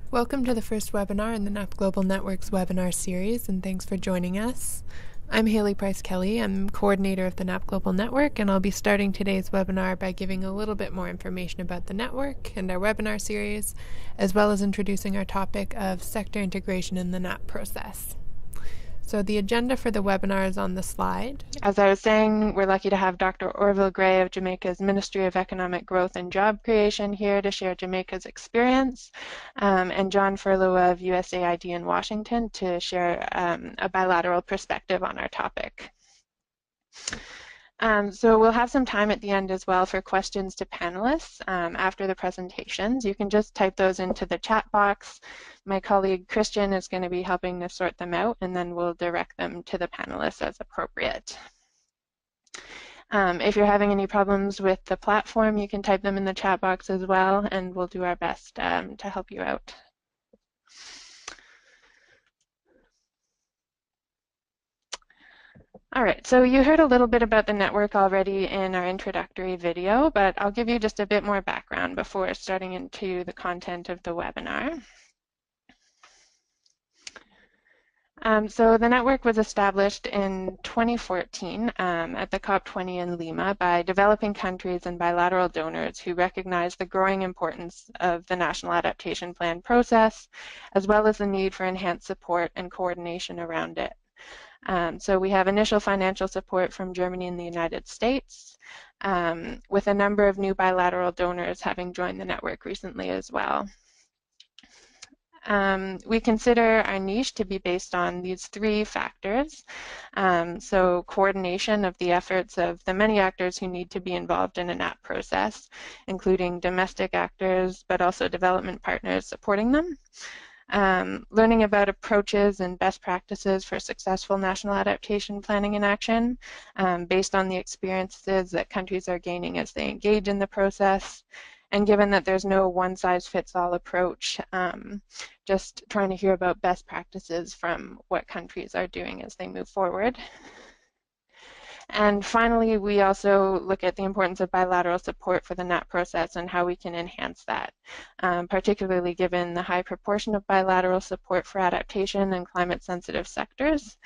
Welcome to the first webinar in the NAP Global Network's webinar series, and thanks for joining us. I'm Haley Price-Kelly. I'm coordinator of the NAP Global Network, and I'll be starting today's webinar by giving a little bit more information about the network and our webinar series, as well as introducing our topic of sector integration in the NAP process. So the agenda for the webinar is on the slide. As I was saying, we're lucky to have Dr. Orville Gray of Jamaica's Ministry of Economic Growth and Job Creation here to share Jamaica's experience, and John Furlow of USAID in Washington to share a bilateral perspective on our topic. So we'll have some time at the end as well for questions to panelists after the presentations. You can just type those into the chat box. My colleague Christian is going to be helping to sort them out, and then we'll direct them to the panelists as appropriate. If you're having any problems with the platform, you can type them in the chat box as well, and we'll do our best to help you out. All right, so you heard a little bit about the network already in our introductory video, but I'll give you just a bit more background before starting into the content of the webinar. So the network was established in 2014 at the COP20 in Lima by developing countries and bilateral donors who recognize the growing importance of the National Adaptation Plan process, as well as the need for enhanced support and coordination around it. So we have initial financial support from Germany and the United States, with a number of new bilateral donors having joined the network recently as well. We consider our niche to be based on these three factors. So coordination of the efforts of the many actors who need to be involved in a NAP process, including domestic actors, but also development partners supporting them. Learning about approaches and best practices for successful national adaptation planning and action based on the experiences that countries are gaining as they engage in the process. And given that there's no one-size-fits-all approach, just trying to hear about best practices from what countries are doing as they move forward. And finally, we also look at the importance of bilateral support for the NAP process and how we can enhance that, particularly given the high proportion of bilateral support for adaptation and climate-sensitive sectors.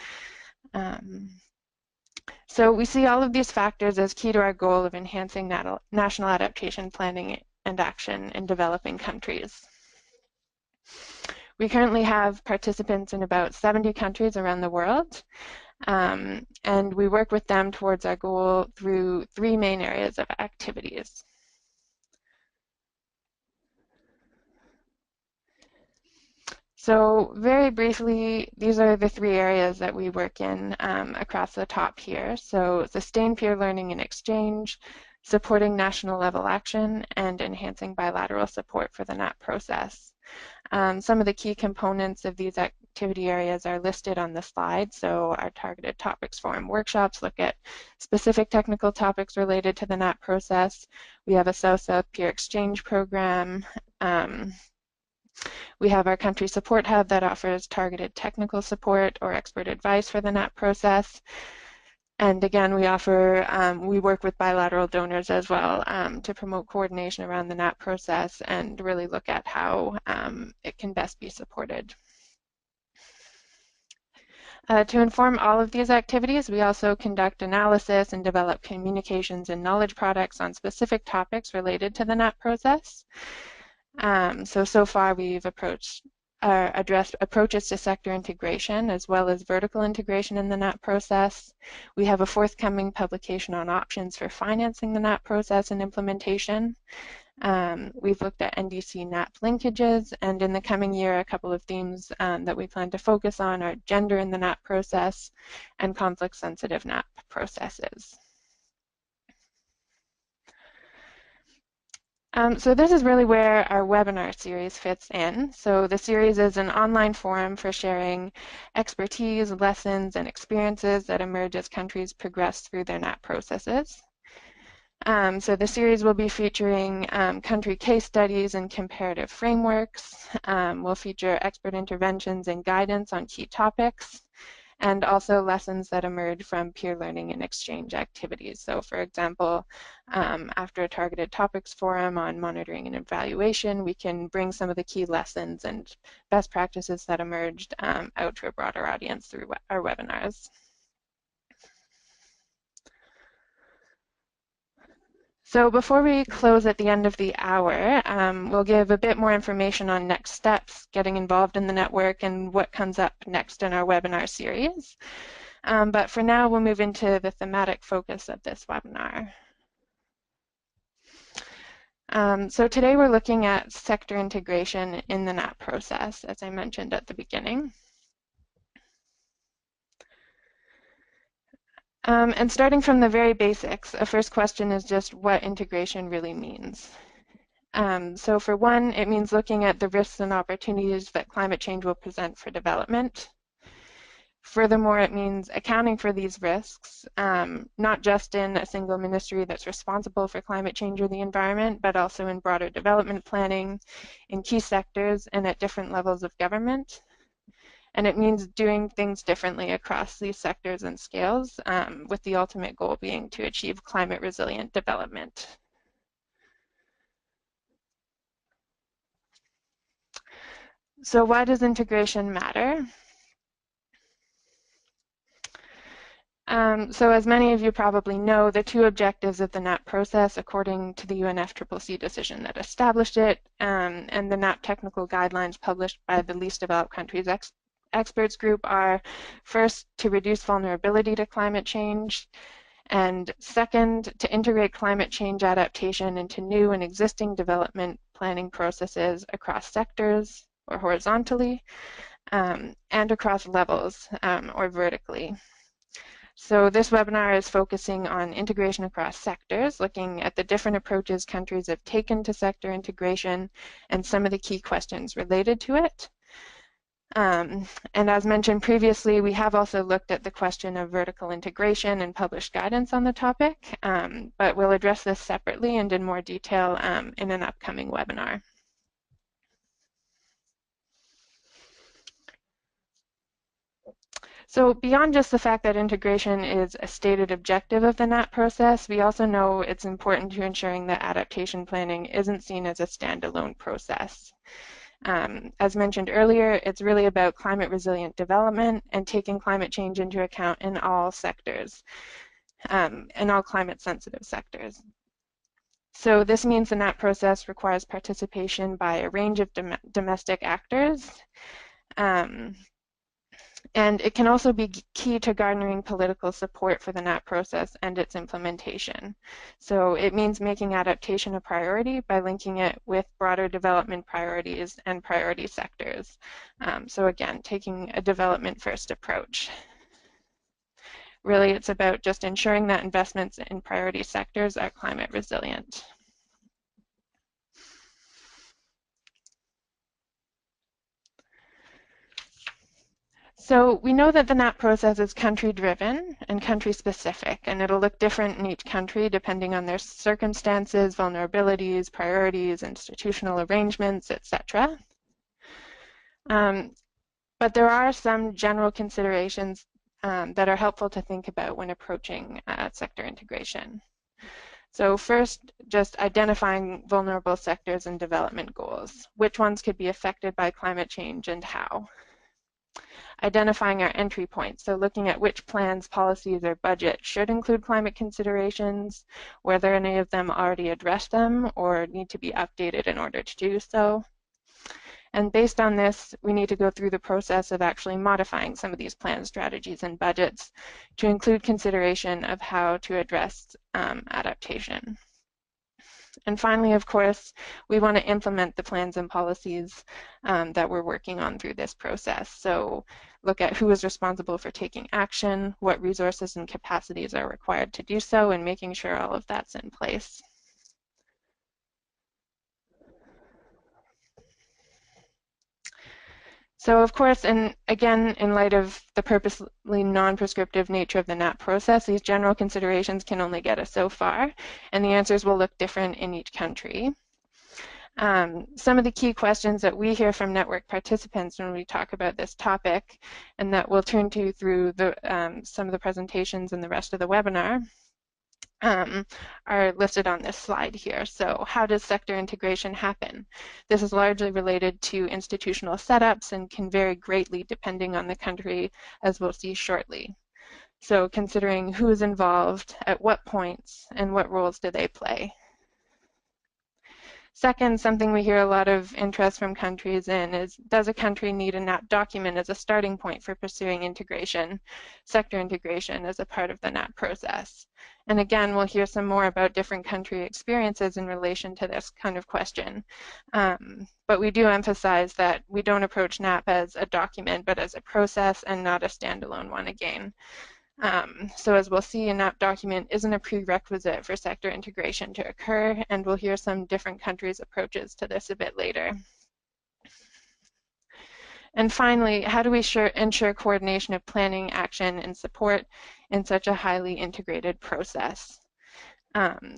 So we see all of these factors as key to our goal of enhancing national adaptation planning and action in developing countries. We currently have participants in about 70 countries around the world. And we work with them towards our goal through three main areas of activities. So very briefly, these are the three areas that we work in across the top here. So sustained peer learning and exchange, supporting national level action, and enhancing bilateral support for the NAP process. Some of the key components of these activity areas are listed on the slide. So our targeted topics forum workshops look at specific technical topics related to the NAP process. We have a South-South peer exchange program. We have our country support hub that offers targeted technical support or expert advice for the NAP process. And again, we work with bilateral donors as well to promote coordination around the NAP process and really look at how it can best be supported. To inform all of these activities, we also conduct analysis and develop communications and knowledge products on specific topics related to the NAP process. So far we've addressed approaches to sector integration as well as vertical integration in the NAP process. We have a forthcoming publication on options for financing the NAP process and implementation. We've looked at NDC NAP linkages, and in the coming year, a couple of themes that we plan to focus on are gender in the NAP process and conflict-sensitive NAP processes. So this is really where our webinar series fits in. So the series is an online forum for sharing expertise, lessons, and experiences that emerge as countries progress through their NAP processes. So the series will be featuring country case studies and comparative frameworks. We'll feature expert interventions and guidance on key topics. and also lessons that emerge from peer learning and exchange activities. So for example, after a targeted topics forum on monitoring and evaluation, we can bring some of the key lessons and best practices that emerged out to a broader audience through our webinars. So before we close at the end of the hour, we'll give a bit more information on next steps, getting involved in the network, and what comes up next in our webinar series. But for now, we'll move into the thematic focus of this webinar. So today we're looking at sector integration in the NAP process, as I mentioned at the beginning. And starting from the very basics, a first question is just what integration really means. So for one, it means looking at the risks and opportunities that climate change will present for development. Furthermore, it means accounting for these risks, not just in a single ministry that's responsible for climate change or the environment, but also in broader development planning, in key sectors, and at different levels of government. And it means doing things differently across these sectors and scales, with the ultimate goal being to achieve climate resilient development. So why does integration matter? So as many of you probably know, the two objectives of the NAP process, according to the UNFCCC decision that established it, and the NAP technical guidelines published by the Least Developed Countries Experts Group, are first, to reduce vulnerability to climate change, and second, to integrate climate change adaptation into new and existing development planning processes across sectors or horizontally, and across levels or vertically. So this webinar is focusing on integration across sectors, looking at the different approaches countries have taken to sector integration and some of the key questions related to it. And as mentioned previously, we have also looked at the question of vertical integration and published guidance on the topic, but we'll address this separately and in more detail in an upcoming webinar. So beyond just the fact that integration is a stated objective of the NAP process, we also know it's important to ensuring that adaptation planning isn't seen as a standalone process. As mentioned earlier, it's really about climate resilient development and taking climate change into account in all sectors, in all climate sensitive sectors. So this means the NAP process requires participation by a range of domestic actors. And it can also be key to garnering political support for the NAP process and its implementation. So it means making adaptation a priority by linking it with broader development priorities and priority sectors. So again, taking a development-first approach. Really, it's about just ensuring that investments in priority sectors are climate resilient. So we know that the NAP process is country-driven and country-specific, and it'll look different in each country depending on their circumstances, vulnerabilities, priorities, institutional arrangements, etc. But there are some general considerations that are helpful to think about when approaching sector integration. So first, just identifying vulnerable sectors and development goals. Which ones could be affected by climate change and how? Identifying our entry points, so looking at which plans, policies, or budget should include climate considerations, whether any of them already address them or need to be updated in order to do so. And based on this, we need to go through the process of actually modifying some of these plans, strategies, and budgets to include consideration of how to address adaptation. And finally, of course, we want to implement the plans and policies that we're working on through this process. So look at who is responsible for taking action, what resources and capacities are required to do so, and making sure all of that's in place. So of course, and again, in light of the purposely non-prescriptive nature of the NAP process, these general considerations can only get us so far, and the answers will look different in each country. Some of the key questions that we hear from network participants when we talk about this topic, and that we'll turn to through some of the presentations and the rest of the webinar, are listed on this slide here. So how does sector integration happen? This is largely related to institutional setups and can vary greatly depending on the country, as we'll see shortly. So considering who is involved, at what points, and what roles do they play? Second, something we hear a lot of interest from countries in is, does a country need a NAP document as a starting point for pursuing integration, sector integration as a part of the NAP process? And again, we'll hear some more about different country experiences in relation to this kind of question. But we do emphasize that we don't approach NAP as a document, but as a process and not a standalone one again. So as we'll see, a NAP document isn't a prerequisite for sector integration to occur, and we'll hear some different countries' approaches to this a bit later. And finally, how do we ensure coordination of planning, action, and support in such a highly integrated process?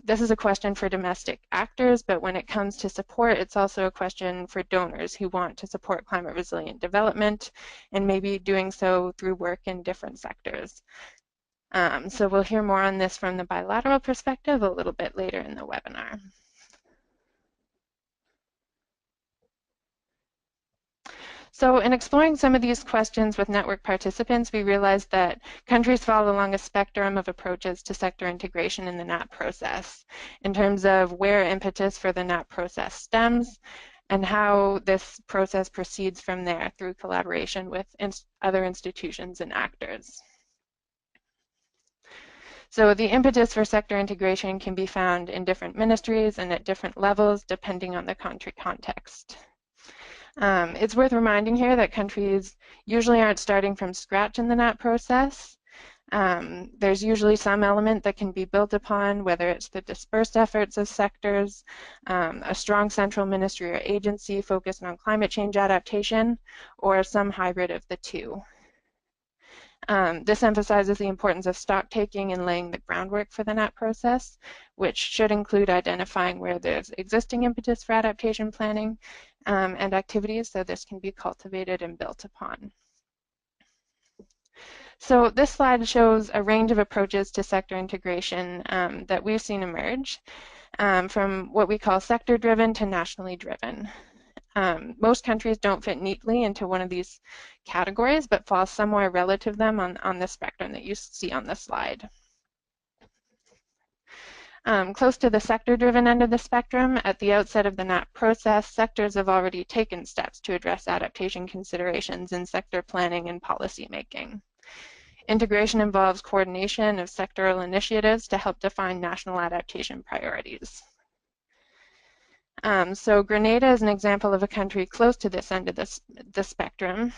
This is a question for domestic actors, but when it comes to support, it's also a question for donors who want to support climate resilient development and maybe doing so through work in different sectors. So we'll hear more on this from the bilateral perspective a little bit later in the webinar. So in exploring some of these questions with network participants, we realized that countries fall along a spectrum of approaches to sector integration in the NAP process in terms of where impetus for the NAP process stems and how this process proceeds from there through collaboration with other institutions and actors. So the impetus for sector integration can be found in different ministries and at different levels depending on the country context. It's worth reminding here that countries usually aren't starting from scratch in the NAP process. There's usually some element that can be built upon, whether it's the dispersed efforts of sectors, a strong central ministry or agency focused on climate change adaptation, or some hybrid of the two. This emphasizes the importance of stock taking and laying the groundwork for the NAP process, which should include identifying where there's existing impetus for adaptation planning and activities, so this can be cultivated and built upon. So this slide shows a range of approaches to sector integration that we've seen emerge, from what we call sector-driven to nationally driven. Most countries don't fit neatly into one of these categories, but fall somewhere relative to them on the spectrum that you see on the slide. Close to the sector-driven end of the spectrum, at the outset of the NAP process, sectors have already taken steps to address adaptation considerations in sector planning and policy making. Integration involves coordination of sectoral initiatives to help define national adaptation priorities. So Grenada is an example of a country close to this end of the spectrum.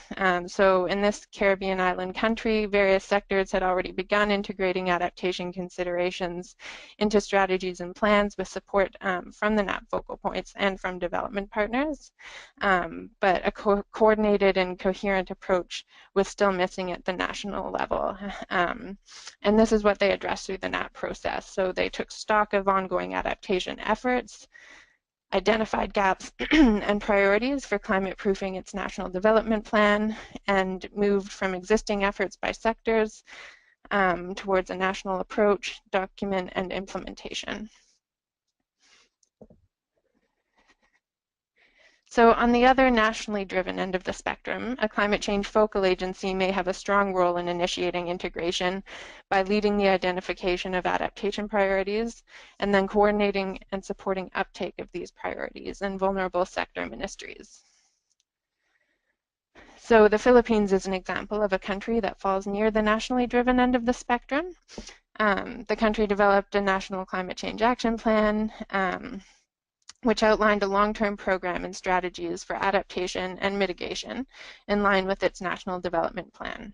So in this Caribbean island country, various sectors had already begun integrating adaptation considerations into strategies and plans with support from the NAP focal points and from development partners. But a coordinated and coherent approach was still missing at the national level. And this is what they addressed through the NAP process. So they took stock of ongoing adaptation efforts, identified gaps and priorities for climate proofing its national development plan, and moved from existing efforts by sectors towards a national approach, document, and implementation. So on the other nationally driven end of the spectrum, a climate change focal agency may have a strong role in initiating integration by leading the identification of adaptation priorities and then coordinating and supporting uptake of these priorities in vulnerable sector ministries. So the Philippines is an example of a country that falls near the nationally driven end of the spectrum. The country developed a national climate change action plan, which outlined a long-term program and strategies for adaptation and mitigation in line with its national development plan.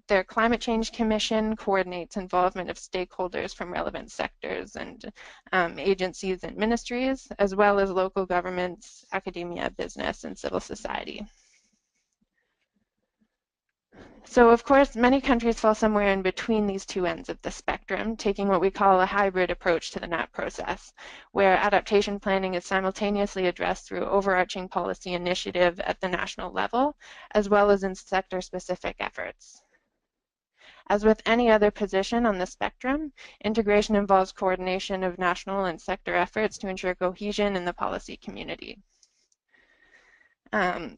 Their Climate Change Commission coordinates involvement of stakeholders from relevant sectors and agencies and ministries, as well as local governments, academia, business, and civil society. So of course, many countries fall somewhere in between these two ends of the spectrum, taking what we call a hybrid approach to the NAP process, where adaptation planning is simultaneously addressed through overarching policy initiative at the national level, as well as in sector-specific efforts. As with any other position on the spectrum, integration involves coordination of national and sector efforts to ensure cohesion in the policy community.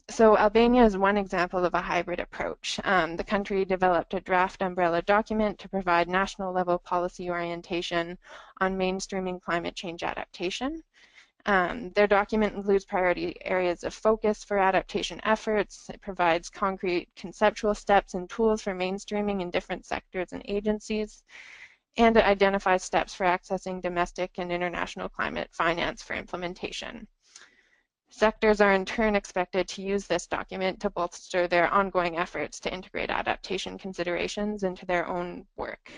So Albania is one example of a hybrid approach. The country developed a draft umbrella document to provide national level policy orientation on mainstreaming climate change adaptation. Their document includes priority areas of focus for adaptation efforts. It provides concrete conceptual steps and tools for mainstreaming in different sectors and agencies. And it identifies steps for accessing domestic and international climate finance for implementation. Sectors are in turn expected to use this document to bolster their ongoing efforts to integrate adaptation considerations into their own work.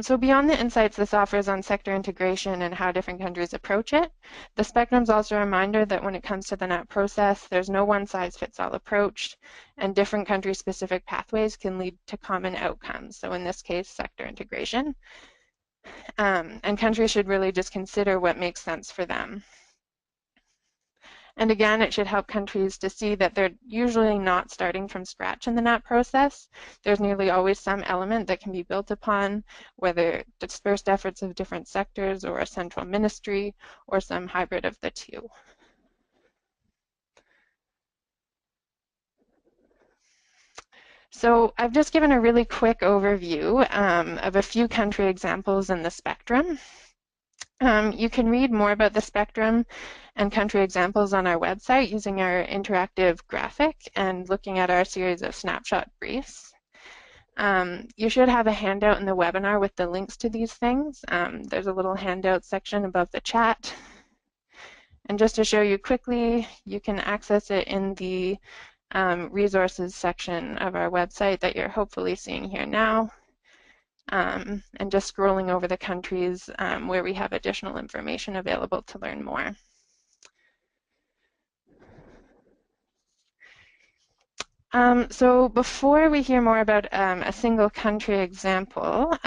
So beyond the insights this offers on sector integration and how different countries approach it, the spectrum is also a reminder that when it comes to the NAP process, there's no one-size-fits-all approach, and different country-specific pathways can lead to common outcomes. So in this case, sector integration. And countries should really just consider what makes sense for them. And again, it should help countries to see that they're usually not starting from scratch in the NAP process. There's nearly always some element that can be built upon, whether dispersed efforts of different sectors or a central ministry or some hybrid of the two. So I've just given a really quick overview of a few country examples in the spectrum. You can read more about the spectrum and country examples on our website using our interactive graphic and looking at our series of snapshot briefs. You should have a handout in the webinar with the links to these things. There's a little handout section above the chat. And just to show you quickly, you can access it in the resources section of our website that you're hopefully seeing here now. And just scrolling over the countries where we have additional information available to learn more. So before we hear more about a single country example,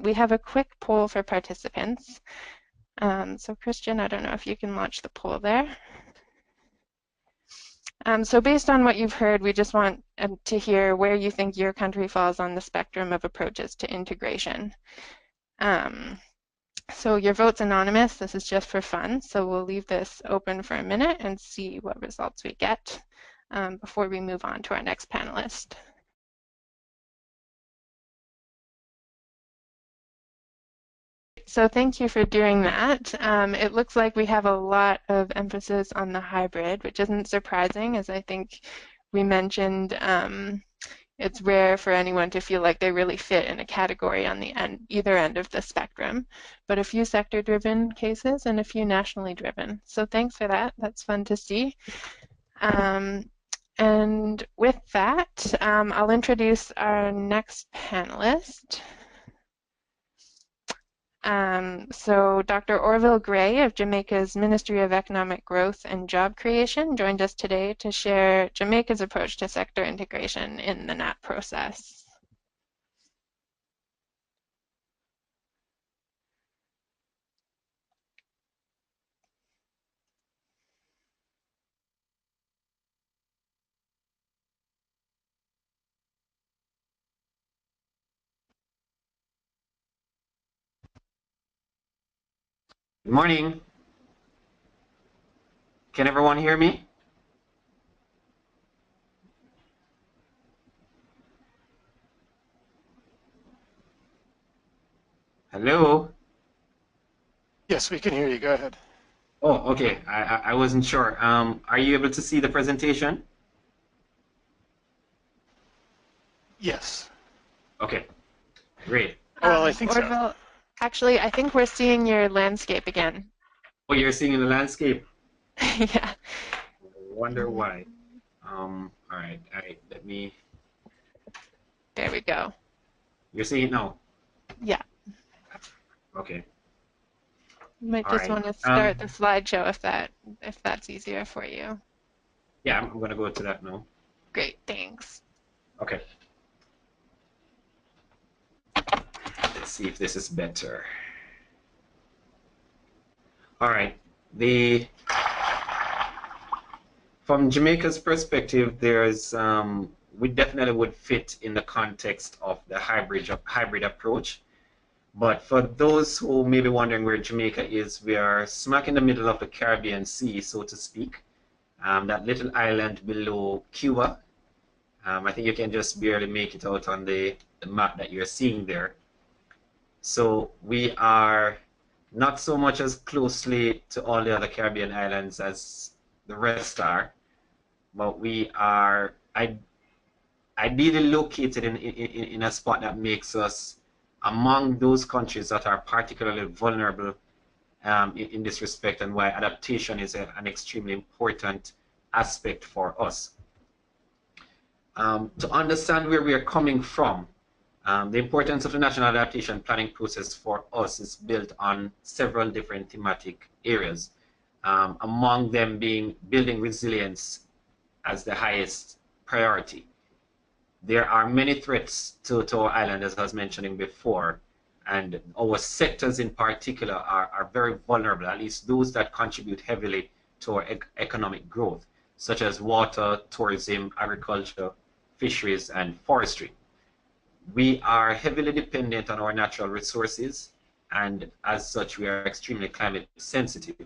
we have a quick poll for participants. So Christian, I don't know if you can launch the poll there. So based on what you've heard, we just want to hear where you think your country falls on the spectrum of approaches to integration. So your vote's anonymous. This is just for fun. So we'll leave this open for a minute and see what results we get before we move on to our next panelist. So thank you for doing that. It looks like we have a lot of emphasis on the hybrid, which isn't surprising, as I think we mentioned, it's rare for anyone to feel like they really fit in a category on the either end of the spectrum, but a few sector-driven cases and a few nationally driven. So thanks for that. That's fun to see. And with that, I'll introduce our next panelist. So Dr. Orville Gray of Jamaica's Ministry of Economic Growth and Job Creation joined us today to share Jamaica's approach to sector integration in the NAP process. Good morning. Can everyone hear me? Hello? Yes, we can hear you. Go ahead. Oh, okay. I wasn't sure. Are you able to see the presentation? Yes. Okay, great. Well, I think Orville, so. actually, I think we're seeing your landscape again. Oh, you're seeing the landscape? Yeah. Wonder why. All right, let me... There we go. You're seeing it now? Yeah. Okay. You might All just right. want to start the slideshow if that's easier for you. Yeah, I'm gonna go to that now. Great, thanks. Okay. Let's see if this is better. All right. From Jamaica's perspective, there's we definitely would fit in the context of the hybrid approach. But for those who may be wondering where Jamaica is, we are smack in the middle of the Caribbean Sea, so to speak. That little island below Cuba. I think you can just barely make it out on the map that you're seeing there. So we are not so much as closely to all the other Caribbean islands as the rest are, but we are ideally located in a spot that makes us among those countries that are particularly vulnerable in this respect, and why adaptation is an extremely important aspect for us. To understand where we are coming from, the importance of the National Adaptation Planning process for us is built on several different thematic areas, among them being building resilience as the highest priority. There are many threats to our island, as I was mentioning before, and our sectors in particular are very vulnerable, at least those that contribute heavily to our economic growth, such as water, tourism, agriculture, fisheries, and forestry. We are heavily dependent on our natural resources, and as such, we are extremely climate sensitive.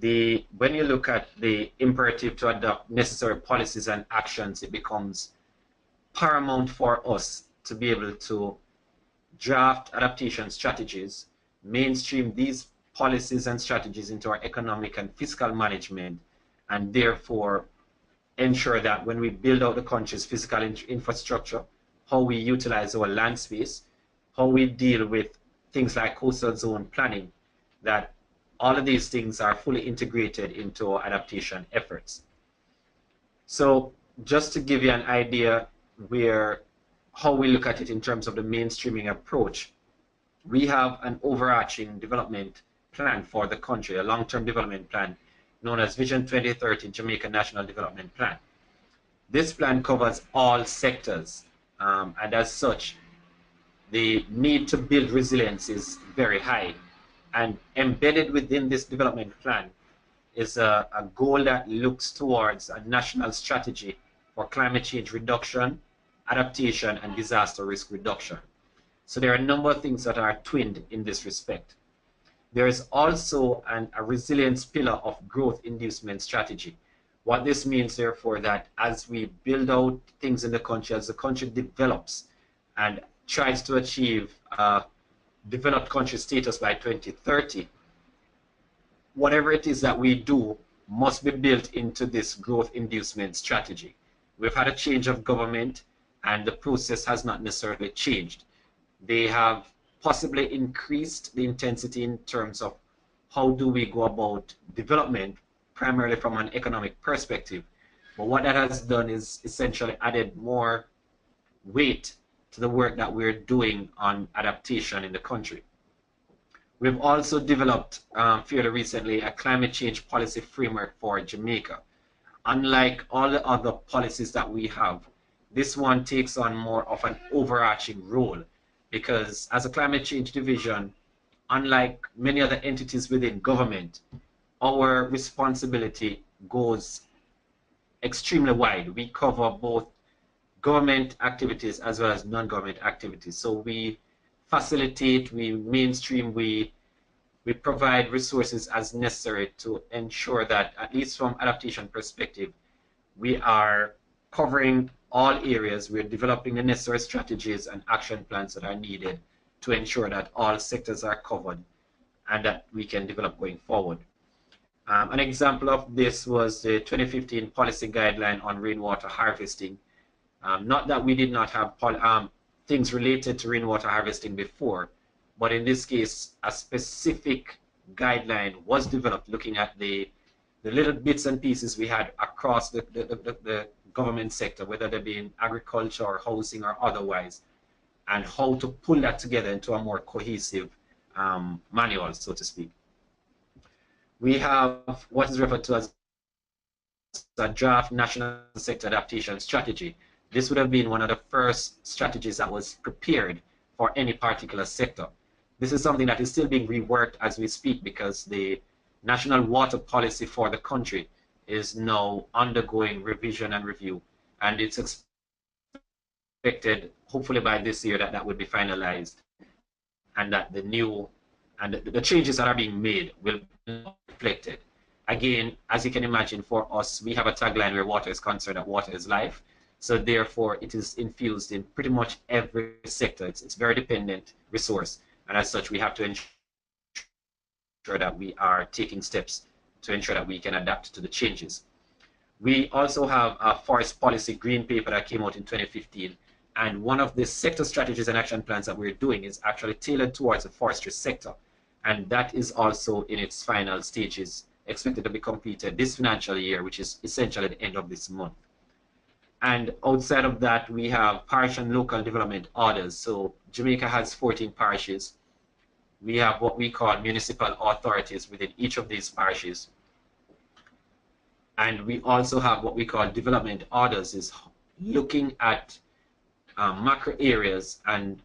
When you look at the imperative to adopt necessary policies and actions, it becomes paramount for us to be able to draft adaptation strategies, mainstream these policies and strategies into our economic and fiscal management, and therefore ensure that when we build out the country's physical infrastructure, how we utilize our land space, how we deal with things like coastal zone planning, that all of these things are fully integrated into our adaptation efforts. So just to give you an idea how we look at it in terms of the mainstreaming approach, we have an overarching development plan for the country, a long-term development plan known as Vision 2030 Jamaica National Development Plan. This plan covers all sectors, and as such, the need to build resilience is very high. And embedded within this development plan is a goal that looks towards a national strategy for climate change reduction, adaptation, and disaster risk reduction. So there are a number of things that are twinned in this respect. There is also a resilience pillar of growth inducement strategy. What this means, therefore, that as we build out things in the country, as the country develops and tries to achieve developed country status by 2030, whatever it is that we do must be built into this growth inducement strategy. We've had a change of government, and the process has not necessarily changed. They have possibly increased the intensity in terms of how do we go about development, primarily from an economic perspective. But what that has done is essentially added more weight to the work that we're doing on adaptation in the country. We've also developed fairly recently a climate change policy framework for Jamaica. Unlike all the other policies that we have, this one takes on more of an overarching role, because as a climate change division, unlike many other entities within government, our responsibility goes extremely wide. We cover both government activities as well as non-government activities. So we facilitate, we mainstream, we provide resources as necessary to ensure that, at least from adaptation perspective, we are covering all areas. We're developing the necessary strategies and action plans that are needed to ensure that all sectors are covered and that we can develop going forward. An example of this was the 2015 policy guideline on rainwater harvesting. Not that we did not have things related to rainwater harvesting before, but in this case, a specific guideline was developed looking at the little bits and pieces we had across the government sector, whether they be in agriculture or housing or otherwise, and how to pull that together into a more cohesive manual, so to speak. We have what is referred to as a draft national sector adaptation strategy. This would have been one of the first strategies that was prepared for any particular sector. This is something that is still being reworked as we speak because the national water policy for the country is now undergoing revision and review, and it's expected hopefully by this year that that would be finalized, and that the changes that are being made will be reflected. Again, as you can imagine, for us, we have a tagline where water is concerned, that water is life. So therefore, it is infused in pretty much every sector. It's a very dependent resource. And as such, we have to ensure that we are taking steps to ensure that we can adapt to the changes. We also have a forest policy green paper that came out in 2015. And one of the sector strategies and action plans that we're doing is actually tailored towards the forestry sector. And that is also in its final stages, expected to be completed this financial year, which is essentially the end of this month. And outside of that, we have parish and local development orders. So Jamaica has 14 parishes. We have what we call municipal authorities within each of these parishes. And we also have what we call development orders, is looking at macro areas and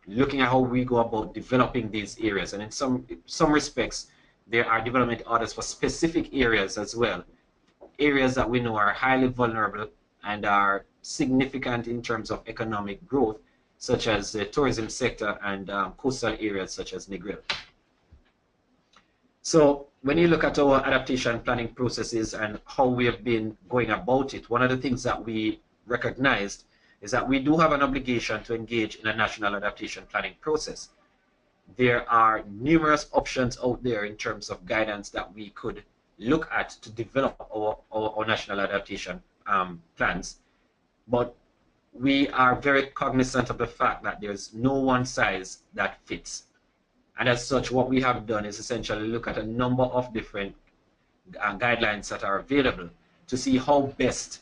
looking at how we go about developing these areas. And in some respects, there are development orders for specific areas as well. Areas that we know are highly vulnerable and are significant in terms of economic growth, such as the tourism sector and coastal areas such as Negril. So when you look at our adaptation planning processes and how we have been going about it, one of the things that we recognized is that we do have an obligation to engage in a national adaptation planning process. There are numerous options out there in terms of guidance that we could look at to develop our national adaptation plans, but we are very cognizant of the fact that there's no one size that fits. And as such, what we have done is essentially look at a number of different guidelines that are available to see how best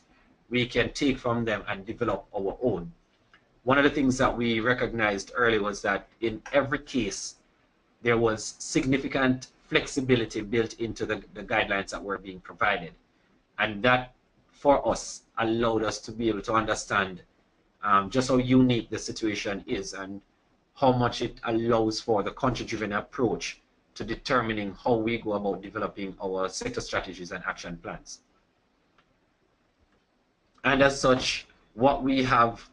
we can take from them and develop our own. One of the things that we recognized early was that in every case, there was significant flexibility built into the guidelines that were being provided. And that, for us, allowed us to be able to understand just how unique the situation is and how much it allows for the country-driven approach to determining how we go about developing our sector strategies and action plans. And as such, what we have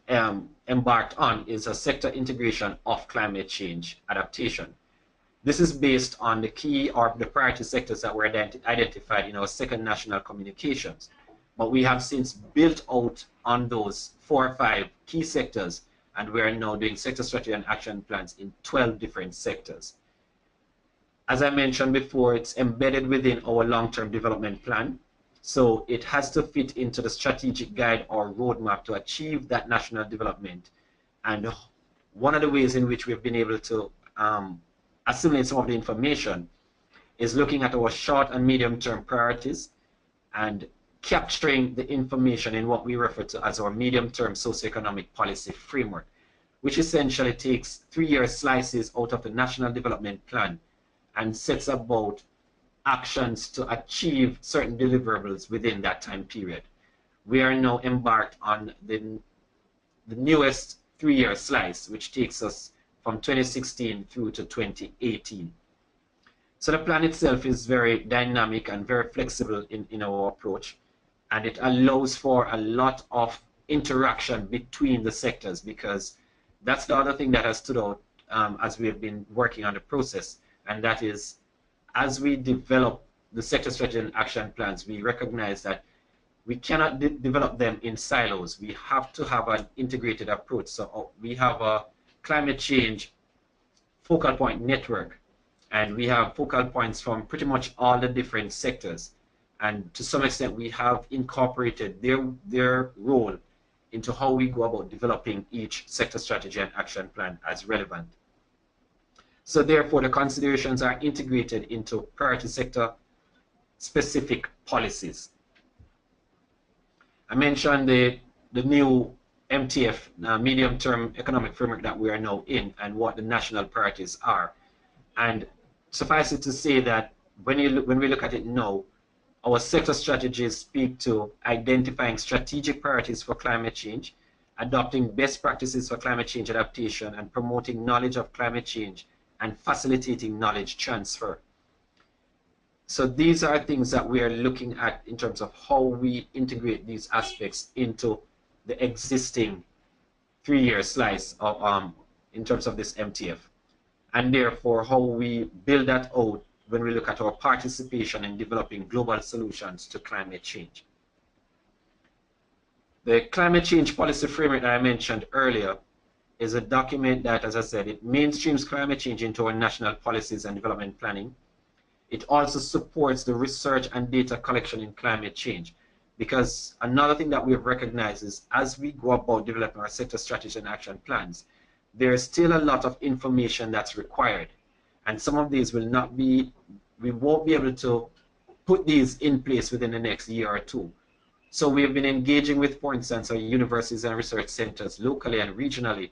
embarked on is a sector integration of climate change adaptation. This is based on the key or the priority sectors that were identified in our second national communications. But we have since built out on those 4 or 5 key sectors, and we are now doing sector strategy and action plans in 12 different sectors. As I mentioned before, it's embedded within our long-term development plan. So it has to fit into the strategic guide or roadmap to achieve that national development. And one of the ways in which we've been able to assimilate some of the information is looking at our short and medium-term priorities and capturing the information in what we refer to as our medium-term socioeconomic policy framework, which essentially takes 3-year slices out of the National Development Plan and sets about actions to achieve certain deliverables within that time period. We are now embarked on the newest 3-year slice, which takes us from 2016 through to 2018. So the plan itself is very dynamic and very flexible in our approach, and it allows for a lot of interaction between the sectors, because that's the other thing that has stood out as we have been working on the process, and that is, as we develop the sector strategy and action plans, we recognize that we cannot develop them in silos. We have to have an integrated approach. So we have a climate change focal point network, and we have focal points from pretty much all the different sectors. And to some extent, we have incorporated their role into how we go about developing each sector strategy and action plan as relevant. So therefore, the considerations are integrated into priority sector specific policies. I mentioned the new MTF, medium-term economic framework, that we are now in, and what the national priorities are. And suffice it to say that when we look at it now, Our sector strategies speak to identifying strategic priorities for climate change, adopting best practices for climate change adaptation, and promoting knowledge of climate change and facilitating knowledge transfer. So these are things that we are looking at in terms of how we integrate these aspects into the existing 3-year slice of in terms of this MTF, and therefore how we build that out when we look at our participation in developing global solutions to climate change. The climate change policy framework that I mentioned earlier is a document that, as I said, it mainstreams climate change into our national policies and development planning. It also supports the research and data collection in climate change, because another thing that we've recognized is as we go about developing our sector strategy and action plans, there's still a lot of information that's required. And some of these will not be, we won't be able to put these in place within the next year or two. So we've been engaging with, for instance, our universities and research centers locally and regionally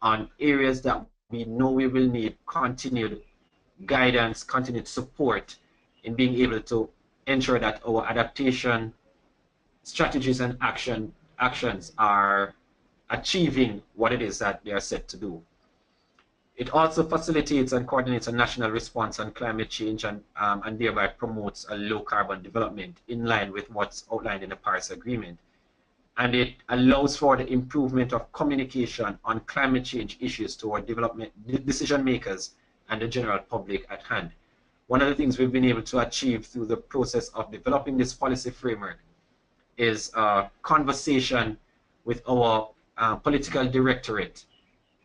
on areas that we know we will need continued guidance, continued support in being able to ensure that our adaptation strategies and actions are achieving what it is that they are set to do. It also facilitates and coordinates a national response on climate change and thereby promotes a low carbon development in line with what's outlined in the Paris Agreement. And it allows for the improvement of communication on climate change issues to our development decision makers and the general public at hand. One of the things we've been able to achieve through the process of developing this policy framework is a conversation with our political directorate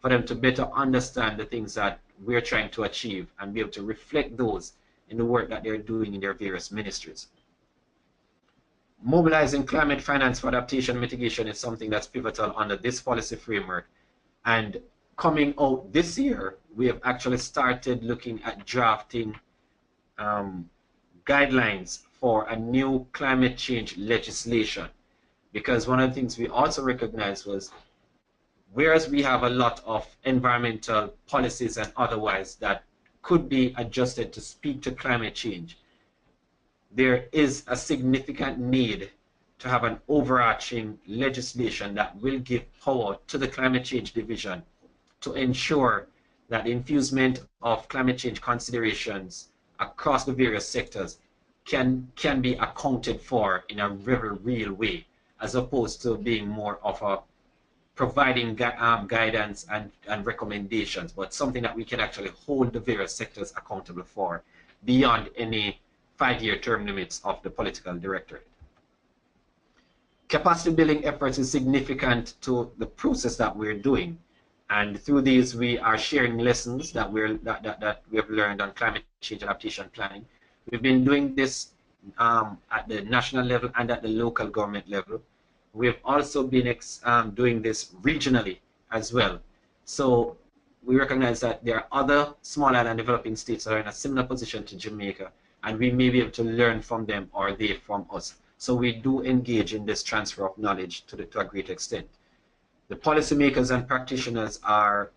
for them to better understand the things that we're trying to achieve and be able to reflect those in the work that they're doing in their various ministries. Mobilizing climate finance for adaptation mitigation is something that's pivotal under this policy framework. And coming out this year, we have actually started looking at drafting guidelines for a new climate change legislation. Because one of the things we also recognized was, whereas we have a lot of environmental policies and otherwise that could be adjusted to speak to climate change, there is a significant need to have an overarching legislation that will give power to the climate change division to ensure that the infusement of climate change considerations across the various sectors can be accounted for in a very real way, as opposed to being more of a providing guidance and recommendations, but something that we can actually hold the various sectors accountable for beyond any 5-year term limits of the political directorate. Capacity building efforts is significant to the process that we're doing, and through these we are sharing lessons that we have learned on climate change adaptation planning. We've been doing this at the national level and at the local government level. We've also been doing this regionally as well. So we recognize that there are other small island developing states that are in a similar position to Jamaica, and we may be able to learn from them or they from us. So we do engage in this transfer of knowledge to a great extent. The policymakers and practitioners are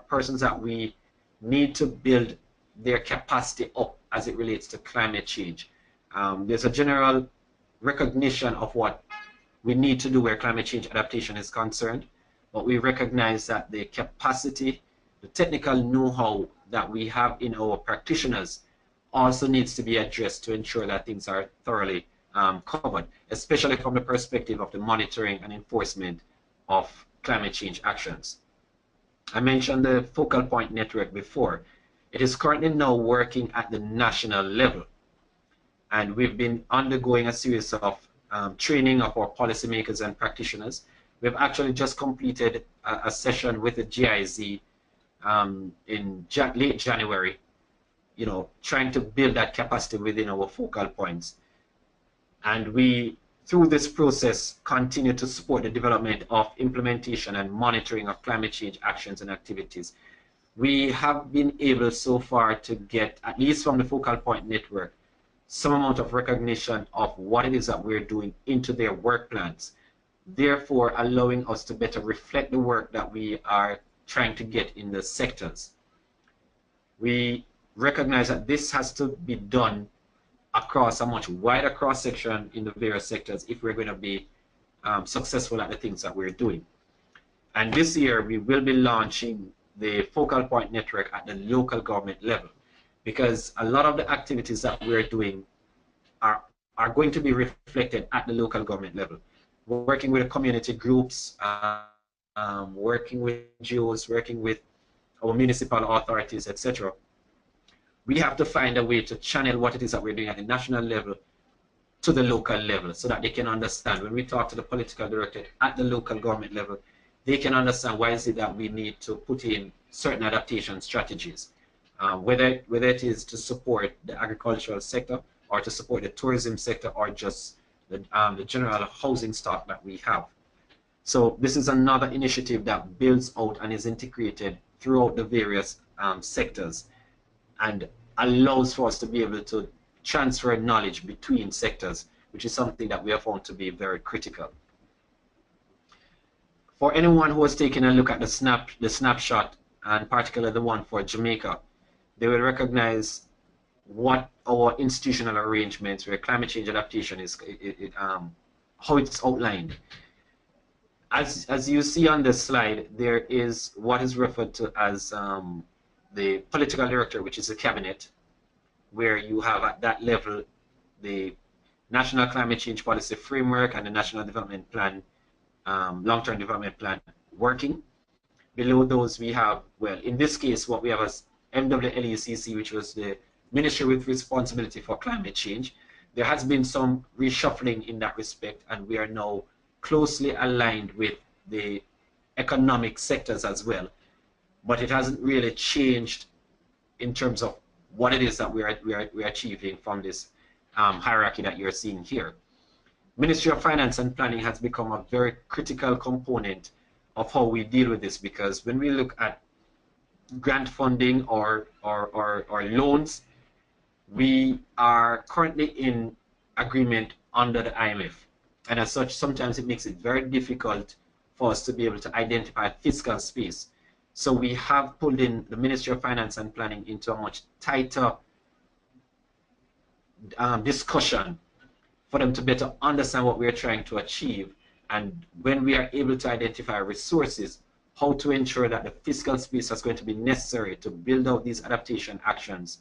persons that we need to build their capacity up as it relates to climate change. There's a general recognition of what we need to do where climate change adaptation is concerned, but we recognize that the capacity, the technical know-how that we have in our practitioners also needs to be addressed to ensure that things are thoroughly covered, especially from the perspective of the monitoring and enforcement of climate change actions. I mentioned the focal point network before. It is currently now working at the national level, and we've been undergoing a series of training of our policymakers and practitioners. We've actually just completed a session with the GIZ in late January, trying to build that capacity within our focal points. And we, through this process, continue to support the development of implementation and monitoring of climate change actions and activities. We have been able so far to get, at least from the focal point network, some amount of recognition of what it is that we're doing into their work plans, therefore allowing us to better reflect the work that we are trying to get in the sectors. We recognize that this has to be done across a much wider cross-section in the various sectors if we're going to be successful at the things that we're doing. And this year, we will be launching the focal point network at the local government level, because a lot of the activities that we're doing are going to be reflected at the local government level. We're working with community groups, working with NGOs, working with our municipal authorities, etc. We have to find a way to channel what it is that we're doing at the national level to the local level so that they can understand. When we talk to the political director at the local government level, they can understand why is it that we need to put in certain adaptation strategies, whether it is to support the agricultural sector or to support the tourism sector or just the general housing stock that we have. So this is another initiative that builds out and is integrated throughout the various sectors and allows for us to be able to transfer knowledge between sectors, which is something that we have found to be very critical. For anyone who has taken a look at the snapshot, and particularly the one for Jamaica, they will recognize what our institutional arrangements where climate change adaptation is, how it's outlined. As you see on this slide, there is what is referred to as the political director, which is the cabinet, where you have at that level the National Climate Change Policy Framework and the National Development Plan, Long-Term Development Plan working. Below those we have, well, in this case, what we have as MWLECC, which was the Ministry with responsibility for climate change. There has been some reshuffling in that respect, and we are now closely aligned with the economic sectors as well. But it hasn't really changed in terms of what it is that we're achieving from this hierarchy that you're seeing here. Ministry of Finance and Planning has become a very critical component of how we deal with this, because when we look at grant funding or loans, we are currently in agreement under the IMF. And as such, sometimes it makes it very difficult for us to be able to identify fiscal space. So we have pulled in the Ministry of Finance and Planning into a much tighter discussion for them to better understand what we are trying to achieve, and when we are able to identify resources, how to ensure that the fiscal space that's going to be necessary to build out these adaptation actions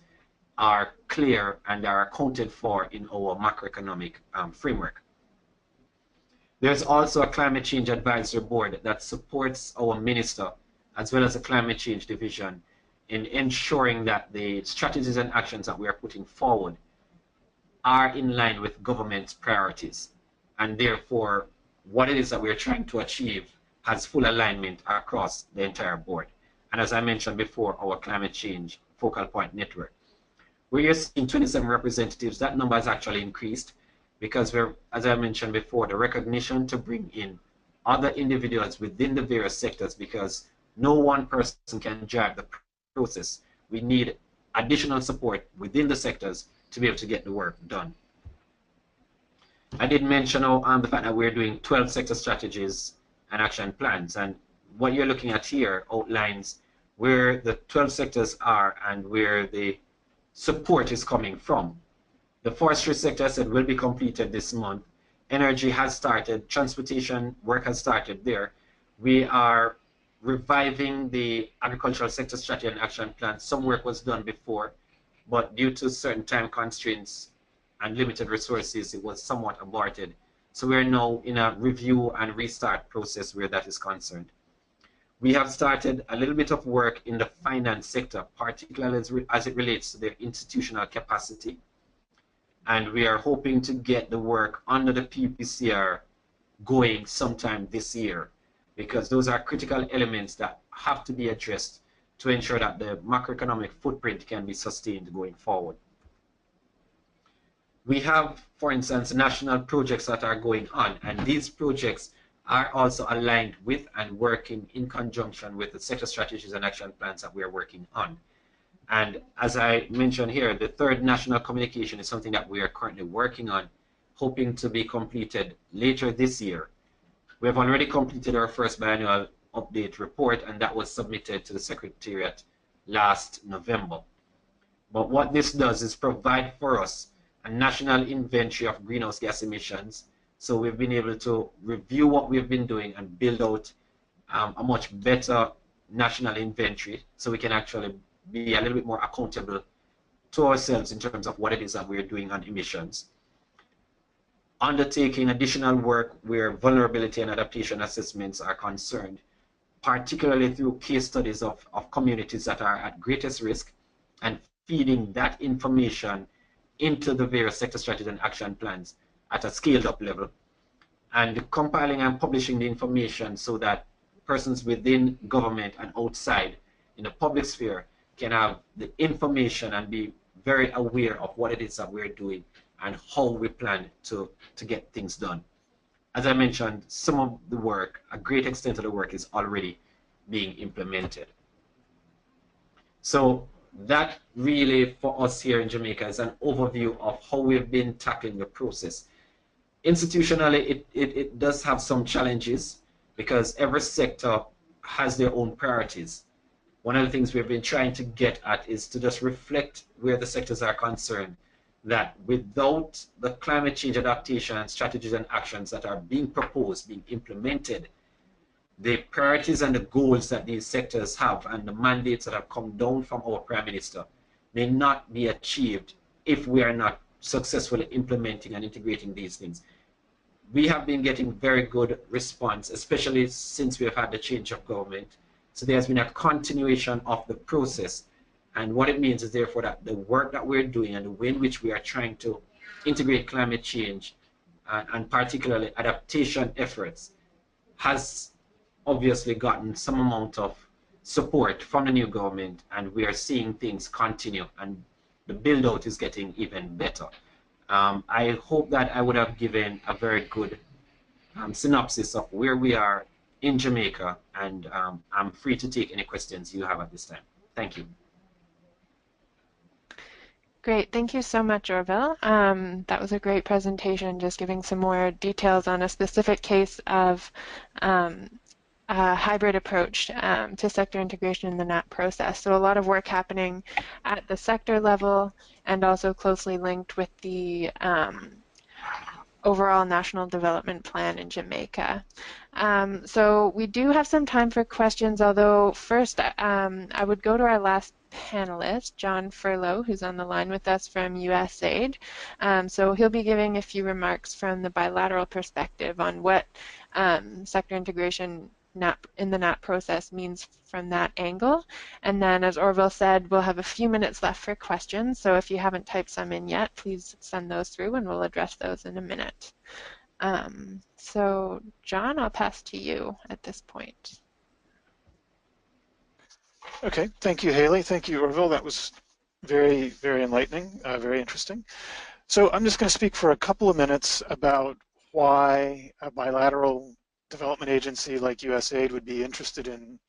are clear and are accounted for in our macroeconomic framework. There's also a climate change advisory board that supports our minister as well as the climate change division in ensuring that the strategies and actions that we are putting forward are in line with government's priorities, and therefore what it is that we're trying to achieve has full alignment across the entire board. And as I mentioned before, our climate change focal point network, where you're seeing 27 representatives, that number has actually increased because we're, as I mentioned before, the recognition to bring in other individuals within the various sectors, because no one person can drive the process. We need additional support within the sectors to be able to get the work done. I did mention the fact that we're doing 12 sector strategies and action plans, and what you're looking at here outlines where the 12 sectors are and where the support is coming from. The forestry sector, I said, will be completed this month. Energy has started, transportation work has started there. We are reviving the agricultural sector strategy and action plan. Some work was done before, but due to certain time constraints and limited resources, it was somewhat aborted. So we're now in a review and restart process where that is concerned. We have started a little bit of work in the finance sector, particularly as it relates to their institutional capacity. And we are hoping to get the work under the PPCR going sometime this year, because those are critical elements that have to be addressed to ensure that the macroeconomic footprint can be sustained going forward. We have, for instance, national projects that are going on, and these projects are also aligned with and working in conjunction with the sector strategies and action plans that we are working on. And as I mentioned here, the third national communication is something that we are currently working on, hoping to be completed later this year. We have already completed our first biannual update report, and that was submitted to the Secretariat last November. But what this does is provide for us a national inventory of greenhouse gas emissions. So we've been able to review what we've been doing and build out a much better national inventory so we can actually be a little bit more accountable to ourselves in terms of what it is that we're doing on emissions. Undertaking additional work where vulnerability and adaptation assessments are concerned, particularly through case studies of communities that are at greatest risk, and feeding that information into the various sector strategies and action plans at a scaled up level, and compiling and publishing the information so that persons within government and outside in the public sphere can have the information and be very aware of what it is that we're doing and how we plan to get things done. As I mentioned, some of the work, a great extent of the work, is already being implemented. So that really, for us here in Jamaica, is an overview of how we've been tackling the process. Institutionally, it does have some challenges because every sector has their own priorities. One of the things we've been trying to get at is to just reflect where the sectors are concerned, that without the climate change adaptation and strategies and actions that are being proposed, being implemented, the priorities and the goals that these sectors have and the mandates that have come down from our Prime Minister may not be achieved if we are not successfully implementing and integrating these things. We have been getting very good response, especially since we have had the change of government. So there has been a continuation of the process. And what it means is therefore that the work that we're doing and the way in which we are trying to integrate climate change and particularly adaptation efforts has obviously gotten some amount of support from the new government, and we are seeing things continue and the build out is getting even better. I hope that I would have given a very good synopsis of where we are in Jamaica, and I'm free to take any questions you have at this time. Thank you. Great, thank you so much, Orville. That was a great presentation, just giving some more details on a specific case of a hybrid approach to sector integration in the NAP process. So a lot of work happening at the sector level and also closely linked with the overall National Development Plan in Jamaica. So we do have some time for questions, although first I would go to our last panelist, John Furlow, who's on the line with us from USAID. So he'll be giving a few remarks from the bilateral perspective on what sector integration in the NAP process means from that angle. And then, as Orville said, we'll have a few minutes left for questions. So if you haven't typed some in yet, please send those through and we'll address those in a minute. So John, I'll pass to you at this point. Okay, thank you, Haley. Thank you, Orville. That was very, very enlightening, very interesting. So I'm just going to speak for a couple of minutes about why a bilateral development agency like USAID would be interested in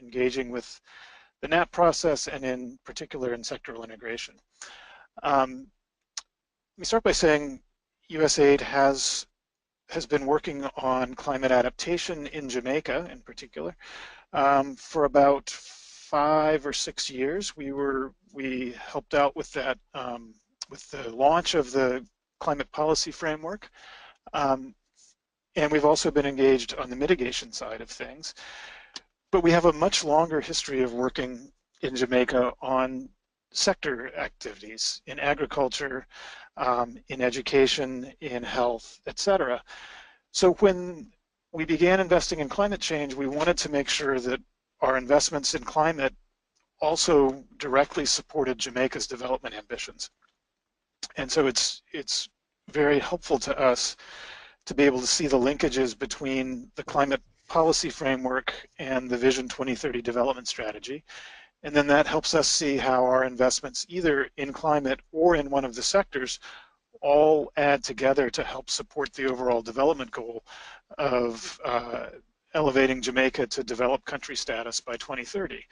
engaging with the NAP process and in particular in sectoral integration. Let me start by saying USAID has been working on climate adaptation in Jamaica in particular for about 5 or 6 years. We helped out with that with the launch of the climate policy framework. And we've also been engaged on the mitigation side of things. But we have a much longer history of working in Jamaica on sector activities in agriculture, in education, in health, etc. So when we began investing in climate change, we wanted to make sure that our investments in climate also directly supported Jamaica's development ambitions. And so it's very helpful to us to be able to see the linkages between the climate policy framework and the Vision 2030 development strategy. And then that helps us see how our investments, either in climate or in one of the sectors, all add together to help support the overall development goal of elevating Jamaica to developed country status by 2030.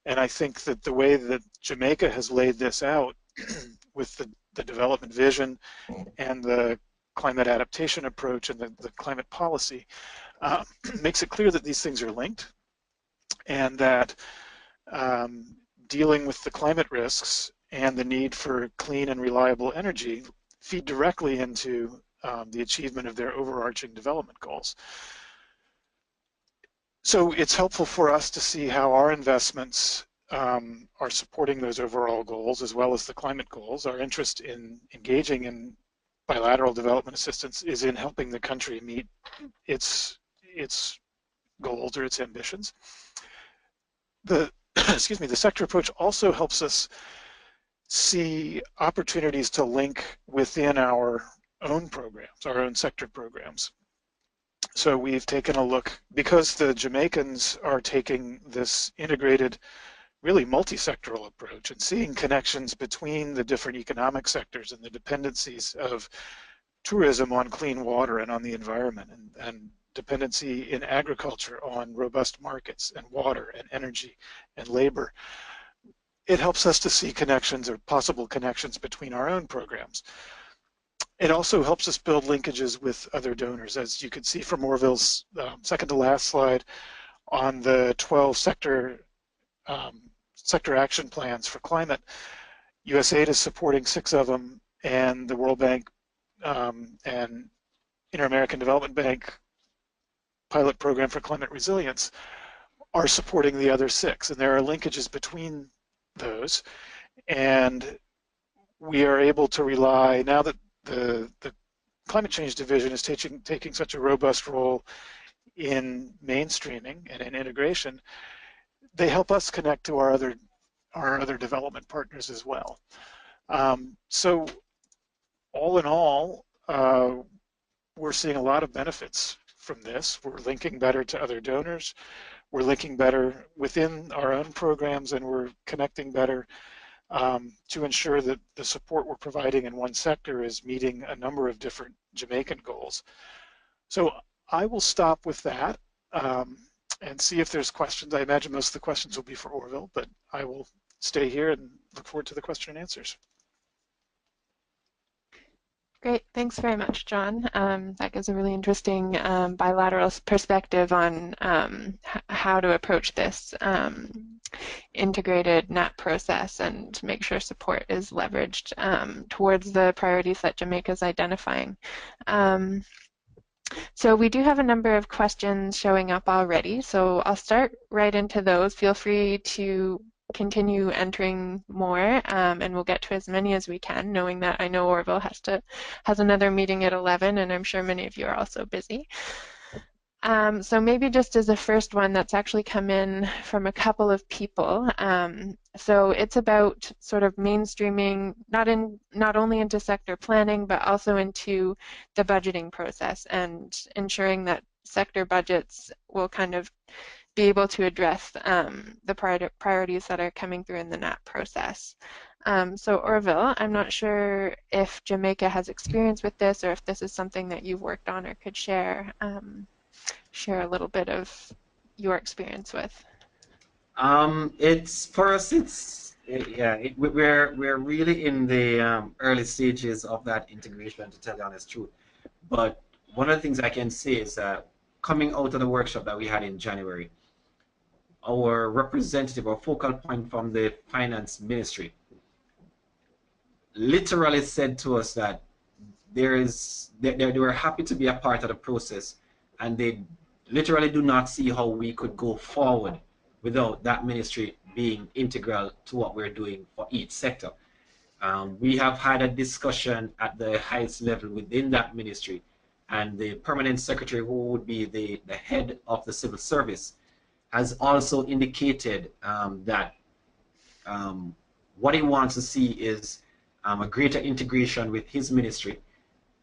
And I think that the way that Jamaica has laid this out with the development vision and the climate adaptation approach and the climate policy makes it clear that these things are linked, and that dealing with the climate risks and the need for clean and reliable energy feed directly into the achievement of their overarching development goals. So it's helpful for us to see how our investments are supporting those overall goals as well as the climate goals. Our interest in engaging in bilateral development assistance is in helping the country meet its goals or its ambitions. The excuse me, the sector approach also helps us see opportunities to link within our own programs, our own sector programs. So we've taken a look, because the Jamaicans are taking this integrated, really multi-sectoral approach and seeing connections between the different economic sectors and the dependencies of tourism on clean water and on the environment, and dependency in agriculture on robust markets and water and energy and labor. It helps us to see connections or possible connections between our own programs. It also helps us build linkages with other donors. As you can see from Orville's second to last slide on the 12 sector action plans for climate, USAID is supporting 6 of them, and the World Bank and Inter-American Development Bank pilot program for climate resilience are supporting the other 6, and there are linkages between those, and we are able to rely, now that the Climate Change Division is taking such a robust role in mainstreaming and in integration, they help us connect to our other development partners as well. So all in all, we're seeing a lot of benefits from this. We're linking better to other donors, we're linking better within our own programs, and we're connecting better to ensure that the support we're providing in one sector is meeting a number of different Jamaican goals. So I will stop with that and see if there's questions. I imagine most of the questions will be for Orville, but I will stay here and look forward to the question and answers. Great, thanks very much, John. That gives a really interesting bilateral perspective on how to approach this integrated NAP process and make sure support is leveraged towards the priorities that Jamaica is identifying. So we do have a number of questions showing up already, so I'll start right into those. Feel free to continue entering more, and we'll get to as many as we can, knowing that I know Orville has another meeting at 11, and I'm sure many of you are also busy. So maybe just as a first one that's actually come in from a couple of people. So it's about sort of mainstreaming, not only into sector planning, but also into the budgeting process and ensuring that sector budgets will kind of be able to address the priorities that are coming through in the NAP process. So Orville, I'm not sure if Jamaica has experience with this or if this is something that you've worked on or could share a little bit of your experience with. It's for us. We're really in the early stages of that integration, to tell the honest truth. But one of the things I can say is that coming out of the workshop that we had in January, our representative or focal point from the finance ministry literally said to us that they were happy to be a part of the process, and they literally do not see how we could go forward without that ministry being integral to what we're doing for each sector. We have had a discussion at the highest level within that ministry, and the permanent secretary, who would be the head of the civil service, has also indicated that what he wants to see is a greater integration with his ministry,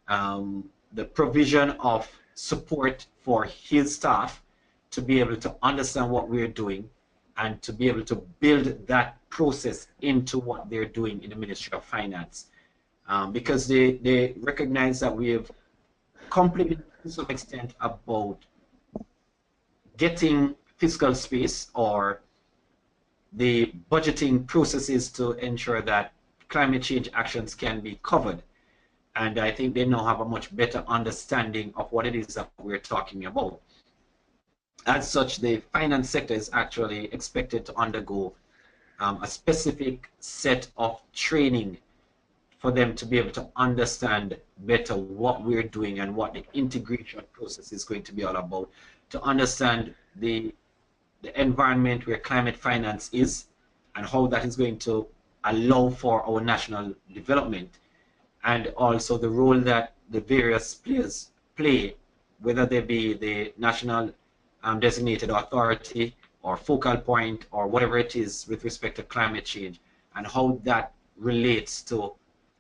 the provision of support for his staff to be able to understand what we're doing and to be able to build that process into what they're doing in the Ministry of Finance. Because they recognize that we have complicated to some extent about getting fiscal space or the budgeting processes to ensure that climate change actions can be covered. And I think they now have a much better understanding of what it is that we're talking about. As such, the finance sector is actually expected to undergo a specific set of training for them to be able to understand better what we're doing and what the integration process is going to be all about, to understand the environment where climate finance is and how that is going to allow for our national development, and also the role that the various players play, whether they be the national designated authority or focal point or whatever it is with respect to climate change, and how that relates to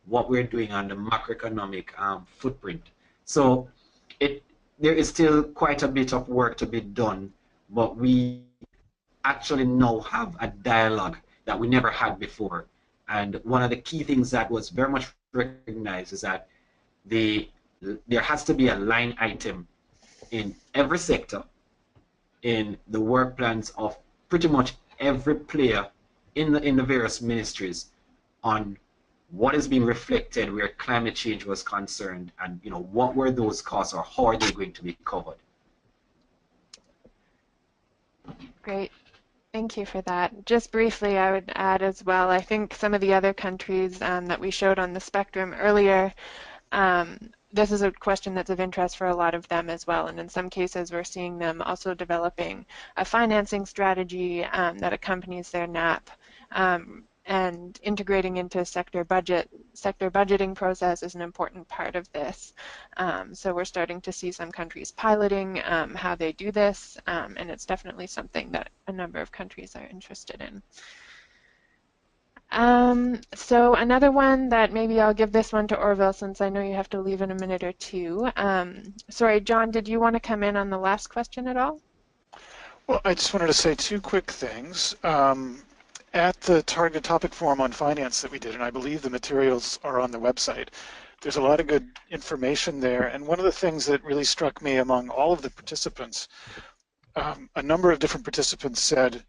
what we're doing on the macroeconomic footprint. So there is still quite a bit of work to be done, but we actually now have a dialogue that we never had before. And one of the key things that was very much recognized is that there has to be a line item in every sector in the work plans of pretty much every player in the various ministries on what is being reflected where climate change was concerned, and what were those costs or how are they going to be covered. Great. Thank you for that. Just briefly, I would add as well, I think some of the other countries that we showed on the spectrum earlier, this is a question that's of interest for a lot of them as well. And in some cases, we're seeing them also developing a financing strategy that accompanies their NAP, and integrating into sector budgeting process is an important part of this. So we're starting to see some countries piloting how they do this, and it's definitely something that a number of countries are interested in. So another one that maybe I'll give this one to Orville, since I know you have to leave in a minute or two. Sorry, John, did you want to come in on the last question at all? Well, I just wanted to say two quick things. At the target topic forum on finance that we did, and I believe the materials are on the website, there's a lot of good information there. And one of the things that really struck me among all of the participants, a number of different participants said,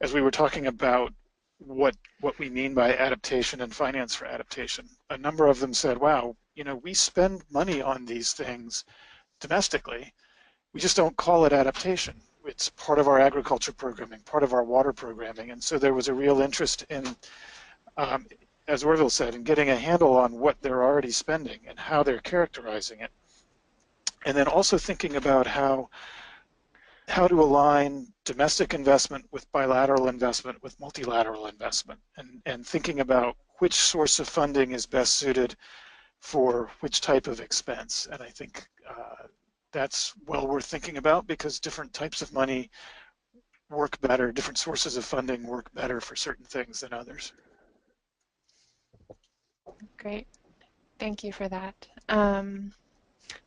as we were talking about what we mean by adaptation and finance for adaptation, a number of them said, wow, we spend money on these things domestically. We just don't call it adaptation. It's part of our agriculture programming, part of our water programming. And so there was a real interest in, as Orville said, in getting a handle on what they're already spending and how they're characterizing it. And then also thinking about how to align domestic investment with bilateral investment with multilateral investment, and thinking about which source of funding is best suited for which type of expense. And I think that's well worth thinking about, because different types of money work better, different sources of funding work better for certain things than others. Great. Thank you for that.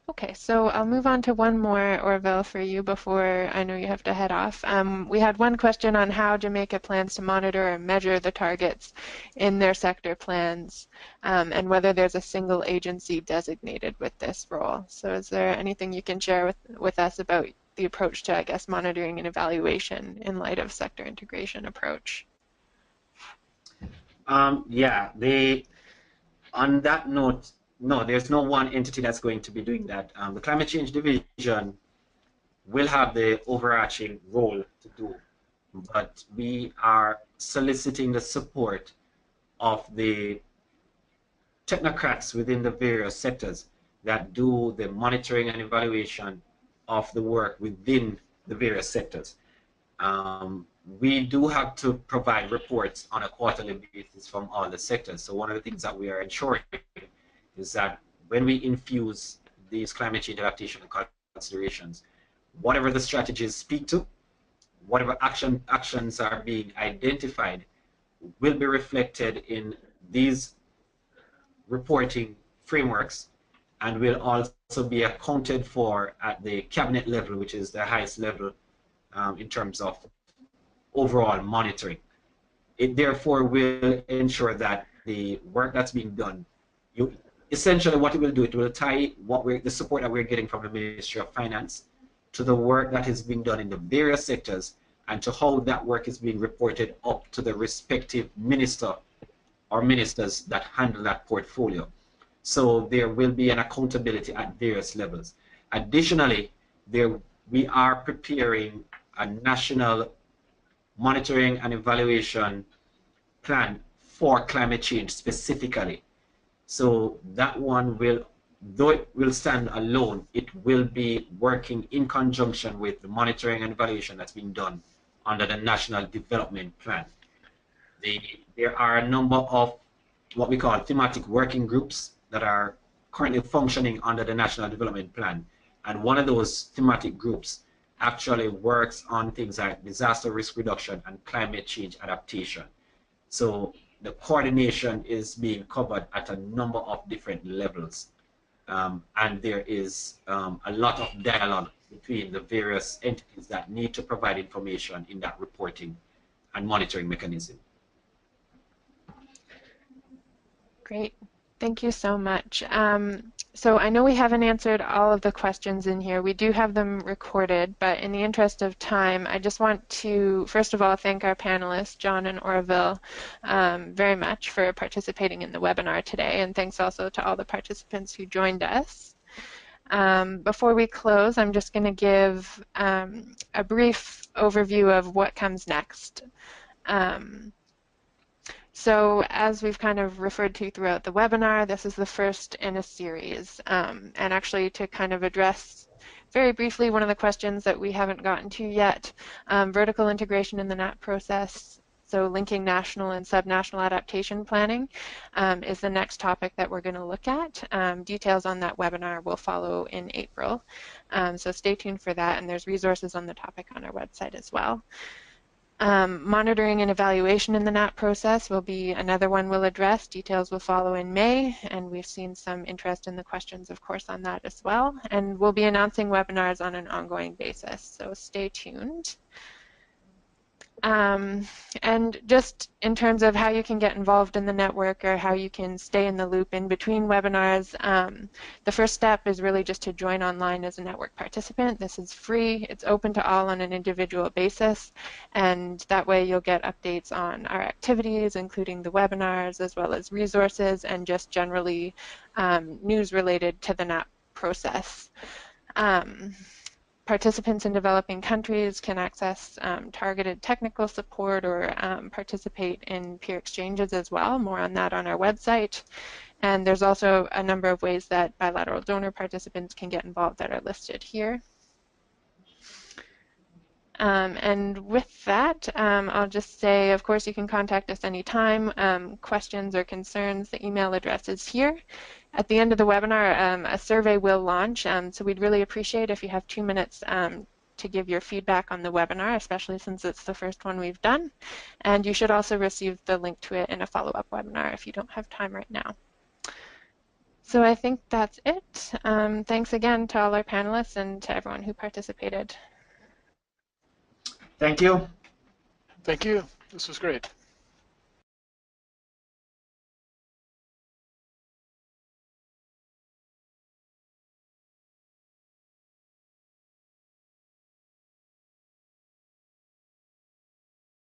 Okay, so I'll move on to one more, Orville, for you before I know you have to head off. We had one question on how Jamaica plans to monitor and measure the targets in their sector plans, and whether there's a single agency designated with this role. So is there anything you can share with us about the approach to, I guess, monitoring and evaluation in light of sector integration approach? Yeah, on that note, no, there's no one entity that's going to be doing that. The Climate Change Division will have the overarching role to do, but we are soliciting the support of the technocrats within the various sectors that do the monitoring and evaluation of the work within the various sectors. We do have to provide reports on a quarterly basis from all the sectors. So one of the things that we are ensuring is that when we infuse these climate change adaptation considerations, whatever the strategies speak to, whatever actions are being identified, will be reflected in these reporting frameworks, and will also be accounted for at the cabinet level, which is the highest level in terms of overall monitoring. It therefore will ensure that the work that's being done, essentially what it will do, it will tie the support that we're getting from the Ministry of Finance to the work that is being done in the various sectors, and to how that work is being reported up to the respective minister or ministers that handle that portfolio. So there will be an accountability at various levels. Additionally, we are preparing a national monitoring and evaluation plan for climate change specifically. So that one will, though it will stand alone, it will be working in conjunction with the monitoring and evaluation that's being done under the National Development Plan. There are a number of what we call thematic working groups that are currently functioning under the National Development Plan. And one of those thematic groups actually works on things like disaster risk reduction and climate change adaptation. So the coordination is being covered at a number of different levels. And there is a lot of dialogue between the various entities that need to provide information in that reporting and monitoring mechanism. Great. Thank you so much. So I know we haven't answered all of the questions in here. We do have them recorded, but in the interest of time, I just want to, first of all, thank our panelists, John and Orville, very much for participating in the webinar today, and thanks also to all the participants who joined us. Before we close, I'm just going to give a brief overview of what comes next. So as we've kind of referred to throughout the webinar, this is the first in a series. And actually to kind of address very briefly one of the questions that we haven't gotten to yet, vertical integration in the NAP process, so linking national and subnational adaptation planning is the next topic that we're going to look at. Details on that webinar will follow in April. So stay tuned for that, and there's resources on the topic on our website as well. Monitoring and evaluation in the NAP process will be another one we'll address. Details will follow in May, and we've seen some interest in the questions, of course, on that as well. And we'll be announcing webinars on an ongoing basis, so stay tuned. And just in terms of how you can get involved in the network or how you can stay in the loop in between webinars, the first step is really just to join online as a network participant. This is free. It's open to all on an individual basis, and that way you'll get updates on our activities, including the webinars, as well as resources and just generally news related to the NAP process. Participants in developing countries can access targeted technical support or participate in peer exchanges as well. More on that on our website. And there's also a number of ways that bilateral donor participants can get involved that are listed here. And with that, I'll just say, of course, you can contact us anytime. Questions or concerns, the email address is here. At the end of the webinar, a survey will launch, so we'd really appreciate if you have 2 minutes to give your feedback on the webinar, especially since it's the first one we've done. And you should also receive the link to it in a follow-up webinar if you don't have time right now. So I think that's it. Thanks again to all our panelists and to everyone who participated. Thank you. Thank you. This was great.